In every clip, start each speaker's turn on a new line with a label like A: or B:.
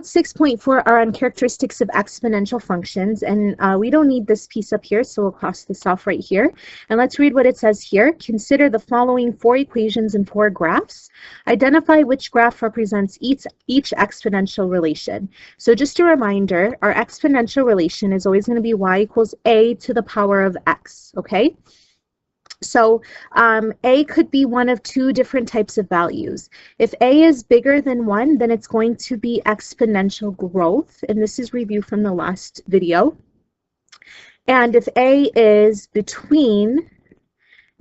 A: 6.4 are on characteristics of exponential functions, and we don't need this piece up here, so we'll cross this off right here. And let's read what it says here. Consider the following 4 equations and 4 graphs. Identify which graph represents each exponential relation. So just a reminder, our exponential relation is always going to be y equals a to the power of x, okay? So a could be one of 2 different types of values. If a is bigger than 1, then it's going to be exponential growth, and this is review from the last video. And if a is between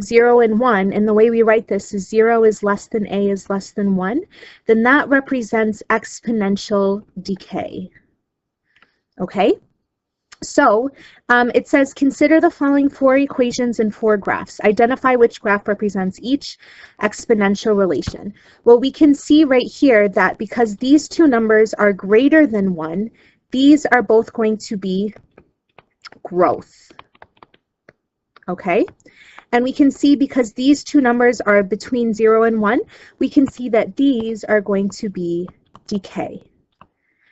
A: 0 and 1, and the way we write this is 0 is less than a is less than 1, then that represents exponential decay. Okay? So it says, consider the following 4 equations and 4 graphs. Identify which graph represents each exponential relation. Well, we can see right here that because these 2 numbers are greater than 1, these are both going to be growth. Okay? And we can see because these 2 numbers are between 0 and 1, we can see that these are going to be decay.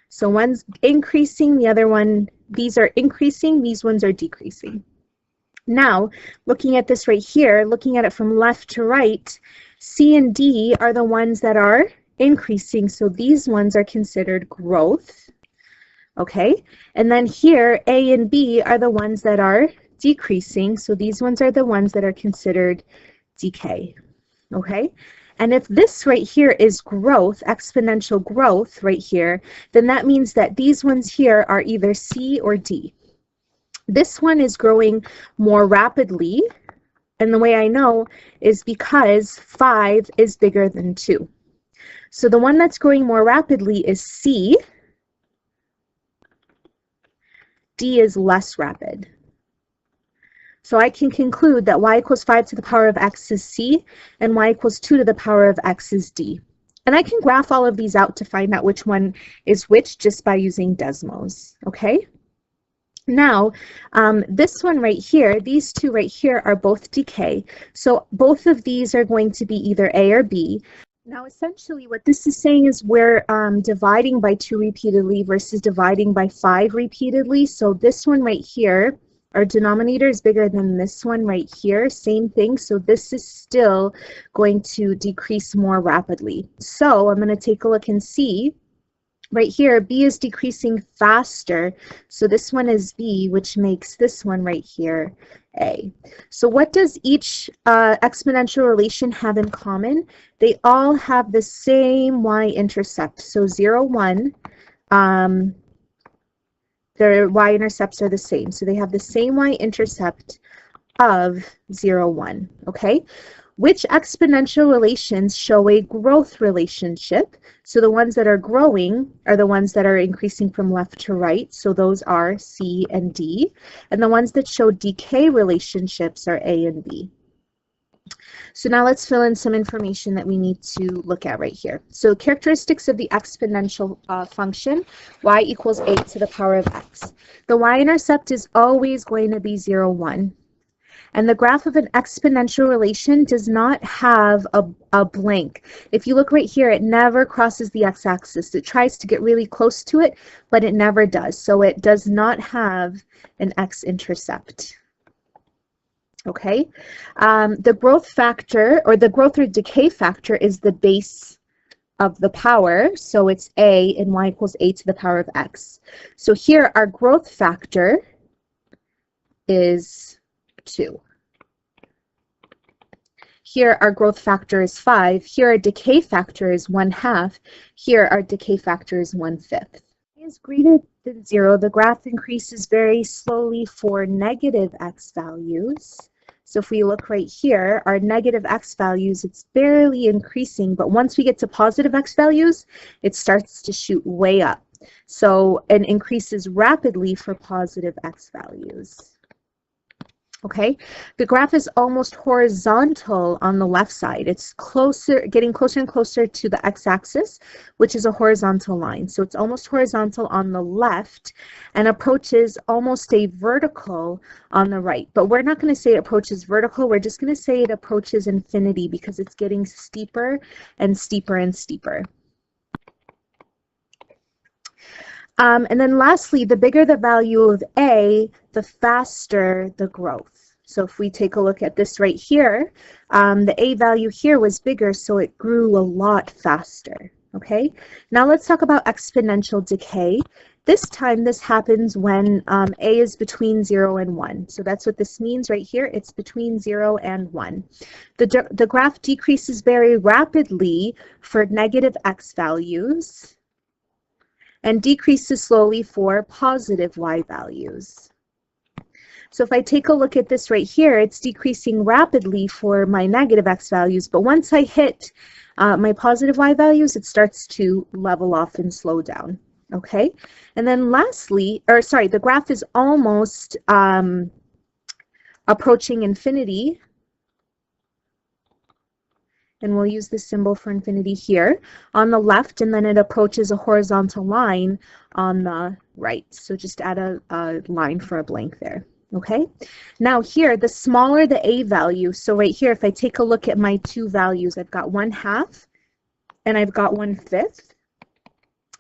A: So one's increasing, the other one, these are increasing, these ones are decreasing. Now, looking at this right here, looking at it from left to right, C and D are the ones that are increasing, so these ones are considered growth. Okay, and then here, A and B are the ones that are decreasing, so these ones are the ones that are considered decay. Okay? And if this right here is growth, exponential growth right here, then that means that these ones here are either C or D. This one is growing more rapidly, and the way I know is because 5 is bigger than 2. So the one that's growing more rapidly is C. D is less rapid. So I can conclude that y equals 5 to the power of x is C, and y equals 2 to the power of x is D. And I can graph all of these out to find out which one is which just by using Desmos, okay? Now, this one right here, these 2 right here are both decay. So both of these are going to be either A or B. Now, essentially, what this is saying is we're dividing by 2 repeatedly versus dividing by 5 repeatedly. So this one right here, our denominator is bigger than this one right here, same thing, so this is still going to decrease more rapidly. So I'm going to take a look and see, right here, B is decreasing faster, so this one is B, which makes this one right here A. So what does each exponential relation have in common? They all have the same y-intercept, so 0, 1, their y-intercepts are the same. So they have the same y-intercept of 0, 1, okay? Which exponential relations show a growth relationship? So the ones that are growing are the ones that are increasing from left to right. So those are C and D. And the ones that show decay relationships are A and B. So now let's fill in some information that we need to look at right here. So characteristics of the exponential function, y equals 8 to the power of x. The y-intercept is always going to be 0, 1. And the graph of an exponential relation does not have a blank. If you look right here, it never crosses the x-axis. It tries to get really close to it, but it never does. So it does not have an x-intercept. Okay, the growth factor, or the growth or decay factor, is the base of the power, so it's A, and y equals a to the power of x. So here our growth factor is 2. Here our growth factor is 5. Here our decay factor is 1/2. Here our decay factor is 1/5. Is greater than 0, the graph increases very slowly for negative x values. So if we look right here, our negative x values, it's barely increasing, but once we get to positive x values, it starts to shoot way up. So it increases rapidly for positive x values. Okay, the graph is almost horizontal on the left side. It's closer, getting closer and closer to the x-axis, which is a horizontal line. So it's almost horizontal on the left and approaches almost a vertical on the right. But we're not going to say it approaches vertical. We're just going to say it approaches infinity because it's getting steeper and steeper and steeper. And then lastly, the bigger the value of A, the faster the growth. So if we take a look at this right here, the A value here was bigger, so it grew a lot faster. Okay, now let's talk about exponential decay. This time this happens when A is between 0 and 1. So that's what this means right here. It's between 0 and 1. The graph decreases very rapidly for negative x values and decreases slowly for positive y values. So if I take a look at this right here, it's decreasing rapidly for my negative x values, but once I hit my positive y values, it starts to level off and slow down. Okay, and then lastly, or sorry, the graph is almost approaching infinity, and we'll use the symbol for infinity here on the left, and then it approaches a horizontal line on the right. So just add a line for a blank there. Okay, now here, the smaller the A value, so right here, if I take a look at my two values, I've got 1/2 and I've got 1/5.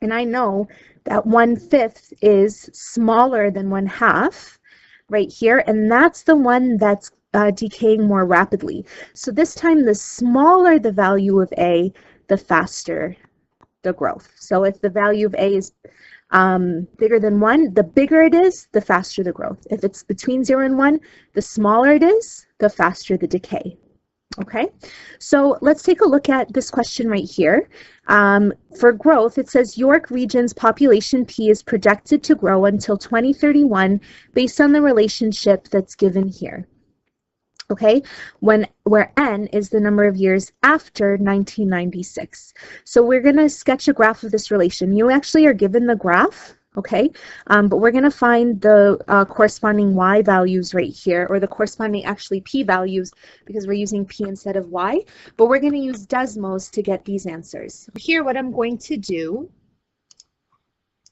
A: And I know that 1/5 is smaller than 1/2 right here, and that's the one that's decaying more rapidly. So this time, the smaller the value of A, the faster the growth. So if the value of A is bigger than 1, the bigger it is, the faster the growth. If it's between 0 and 1, the smaller it is, the faster the decay. Okay, so let's take a look at this question right here. For growth, it says York Region's population P is projected to grow until 2031 based on the relationship that's given here. Okay, where n is the number of years after 1996. So we're going to sketch a graph of this relation. You actually are given the graph, okay, but we're going to find the corresponding y values right here, or the corresponding actually p values, because we're using p instead of y, but we're going to use Desmos to get these answers. Here what I'm going to do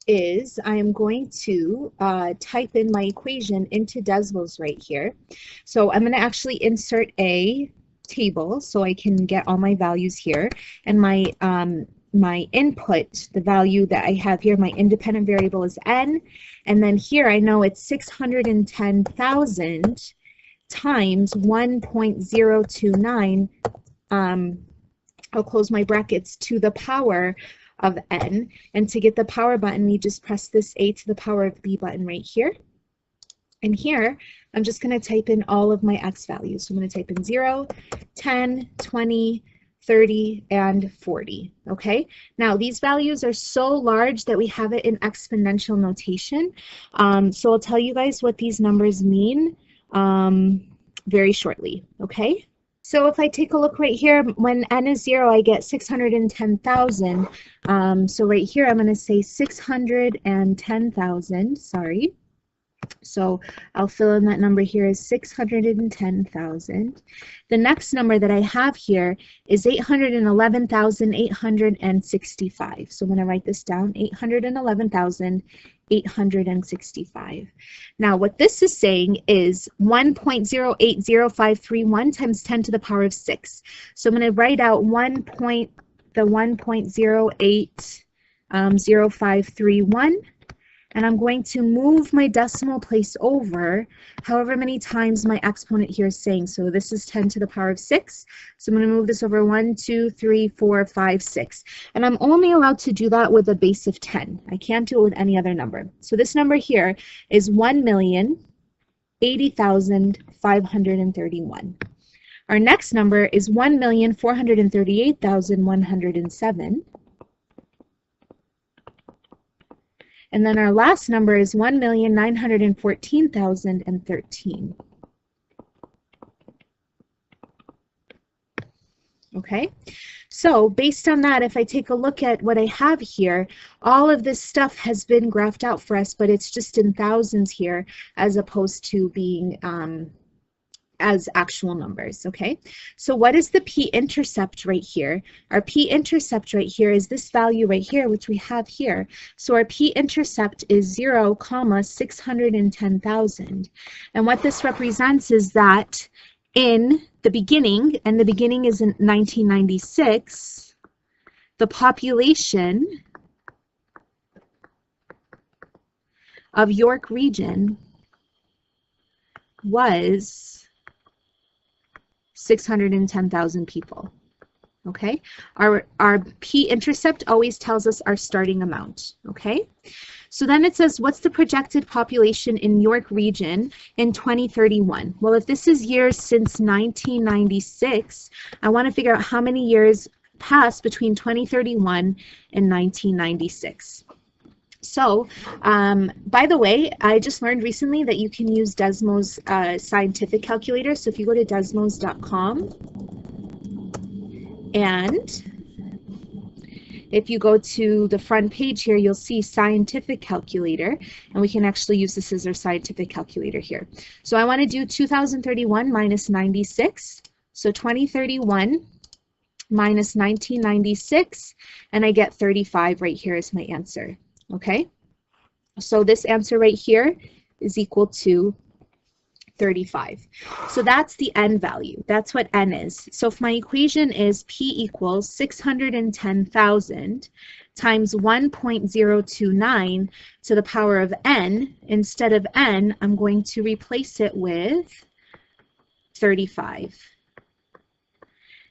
A: is I am going to type in my equation into Desmos right here. So I'm going to actually insert a table so I can get all my values here, and my input, the value that I have here, my independent variable is n, and then here I know it's 610,000 times 1.029, I'll close my brackets, to the power of n, and to get the power button, you just press this a to the power of b button right here. And here, I'm just going to type in all of my x values. So I'm going to type in 0, 10, 20, 30, and 40. Okay, now these values are so large that we have it in exponential notation. So I'll tell you guys what these numbers mean very shortly. Okay, so if I take a look right here, when n is 0, I get 610,000. So right here, I'm going to say 610,000, sorry. So I'll fill in that number here as 610,000. The next number that I have here is 811,865. So I'm going to write this down, 811,865. Now what this is saying is 1.080531 times 10 to the power of 6. So I'm going to write out 1.0531. And I'm going to move my decimal place over however many times my exponent here is saying. So this is 10 to the power of 6. So I'm going to move this over 1, 2, 3, 4, 5, 6. And I'm only allowed to do that with a base of 10. I can't do it with any other number. So this number here is 1,080,531. Our next number is 1,438,107. And then our last number is 1,914,013. Okay, so based on that, if I take a look at what I have here, all of this stuff has been graphed out for us, but it's just in thousands here as opposed to being as actual numbers. Okay, so what is the P-intercept right here? Our P-intercept right here is this value right here, which we have here. So our P-intercept is 0, 610,000. And what this represents is that in the beginning, and the beginning is in 1996, the population of York Region was 610,000 people. Okay, our P-intercept always tells us our starting amount. Okay, so then it says, what's the projected population in York Region in 2031? Well, if this is years since 1996, I want to figure out how many years passed between 2031 and 1996. So, by the way, I just learned recently that you can use Desmos scientific calculator. So if you go to desmos.com, and if you go to the front page here, you'll see scientific calculator, and we can actually use this as our scientific calculator here. So I want to do 2031 minus 96. So 2031 minus 1996, and I get 35 right here as my answer. Okay, so this answer right here is equal to 35. So that's the n value. That's what n is. So if my equation is P equals 610,000 times 1.029 to the power of n, instead of n, I'm going to replace it with 35.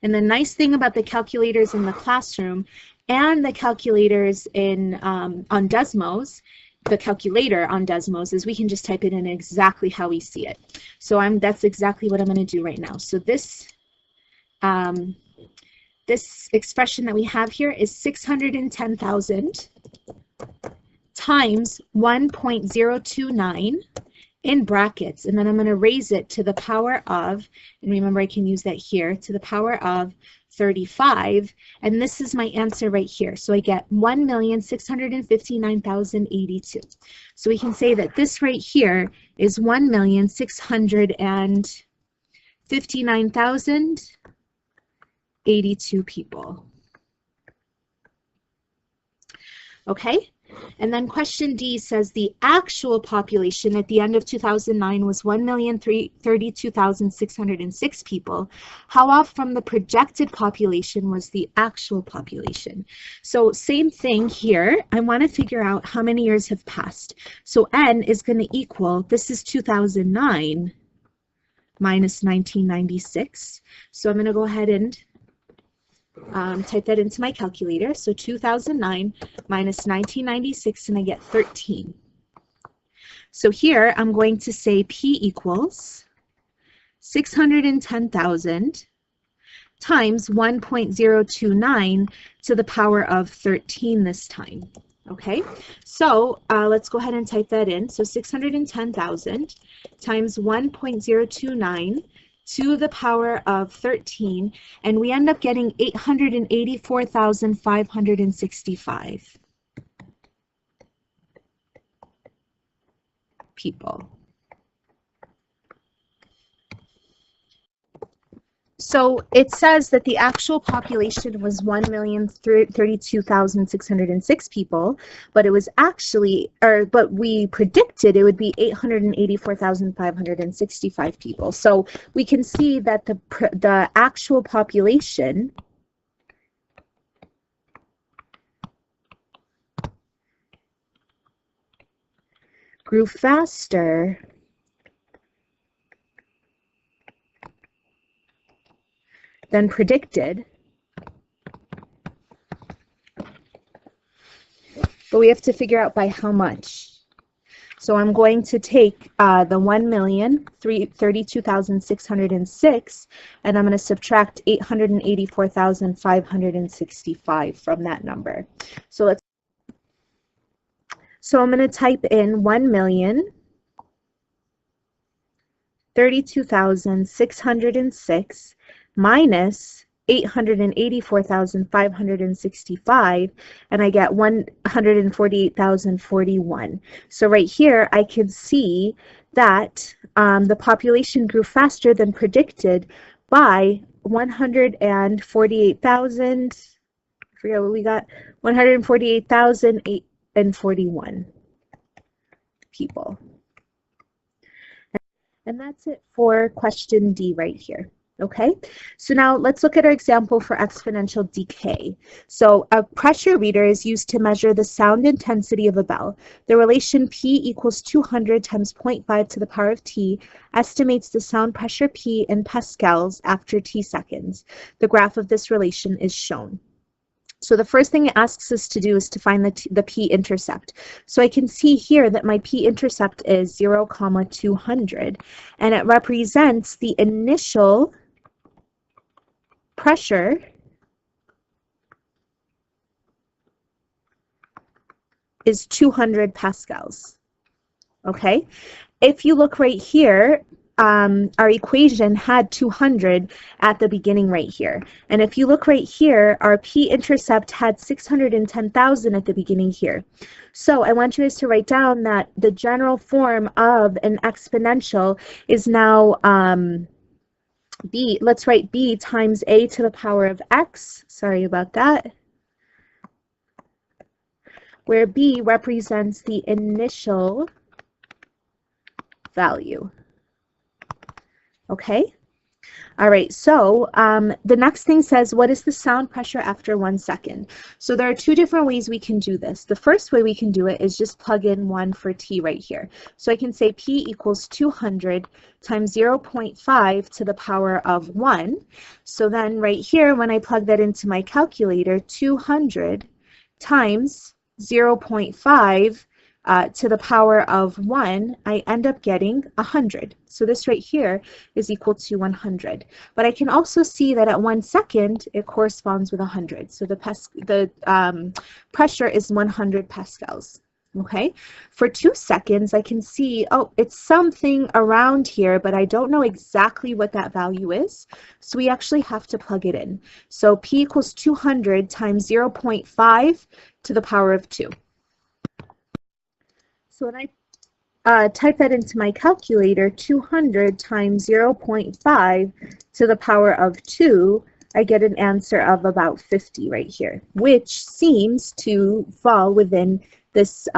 A: And the nice thing about the calculators in the classroom and the calculators in on Desmos, the calculator on Desmos, is we can just type it in exactly how we see it. So that's exactly what I'm going to do right now. So this this expression that we have here is 610,000 times 1.029 in brackets, and then I'm going to raise it to the power of, and remember I can use that here, to the power of 35, and this is my answer right here. So I get 1,659,082. So we can say that this right here is 1,659,082 people. Okay? And then question D says the actual population at the end of 2009 was 1,032,606 people. How off from the projected population was the actual population? So same thing here. I want to figure out how many years have passed. So n is going to equal, this is 2009 minus 1996. So I'm going to go ahead and type that into my calculator. So 2009 minus 1996, and I get 13. So here I'm going to say P equals 610,000 times 1.029 to the power of 13 this time. Okay, so let's go ahead and type that in. So 610,000 times 1.029 to the power of 13, and we end up getting 884,565 people. So it says that the actual population was 1,032,606 people, but it was actually, but we predicted it would be 884,565 people. So we can see that the actual population grew faster than predicted, but we have to figure out by how much. So I'm going to take the 1,032,606, and I'm going to subtract 884,565 from that number. So I'm going to type in 1,032,606 minus 884,565, and I get 148,041. So right here I can see that the population grew faster than predicted by 148,000, I forget what we got, 148,041 people. And that's it for question D right here. Okay, so now let's look at our example for exponential decay. So a pressure reader is used to measure the sound intensity of a bell. The relation P equals 200 times 0.5 to the power of T estimates the sound pressure P in pascals after T seconds. The graph of this relation is shown. So the first thing it asks us to do is to find the P-intercept. So I can see here that my P-intercept is 0, 200, and it represents the initial pressure is 200 pascals. Okay, if you look right here, our equation had 200 at the beginning right here. And if you look right here, our P-intercept had 610,000 at the beginning here. So I want you guys to write down that the general form of an exponential is now B. Let's write B times a to the power of x. Sorry about that. Where B represents the initial value. Okay? All right, so the next thing says, what is the sound pressure after 1 second? So there are two different ways we can do this. The first way we can do it is just plug in 1 for T right here. So I can say P equals 200 times 0.5 to the power of 1. So then right here, when I plug that into my calculator, 200 times 0.5 to the power of 1, I end up getting 100. So this right here is equal to 100. But I can also see that at 1 second, it corresponds with 100. So the pressure is 100 pascals. Okay, for 2 seconds, I can see, oh, it's something around here, but I don't know exactly what that value is. So we actually have to plug it in. So P equals 200 times 0.5 to the power of 2. So when I type that into my calculator, 200 times 0.5 to the power of 2, I get an answer of about 50 right here, which seems to fall within this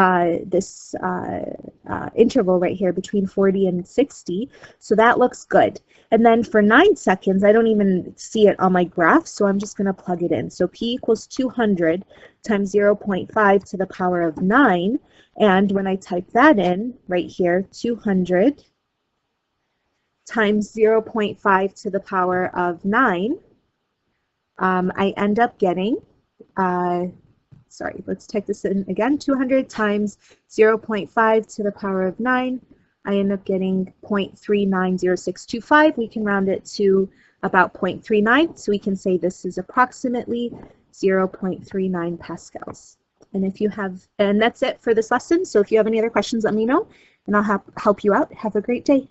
A: interval right here between 40 and 60. So that looks good. And then for 9 seconds, I don't even see it on my graph, so I'm just going to plug it in. So P equals 200 times 0.5 to the power of 9. And when I type that in right here, 200 times 0.5 to the power of 9, I end up getting, sorry, let's type this in again, 200 times 0.5 to the power of 9, I end up getting 0.390625. We can round it to about 0.39, so we can say this is approximately 0.39 pascals. And if you have, and that's it for this lesson. So if you have any other questions, let me know, and I'll help you out. Have a great day.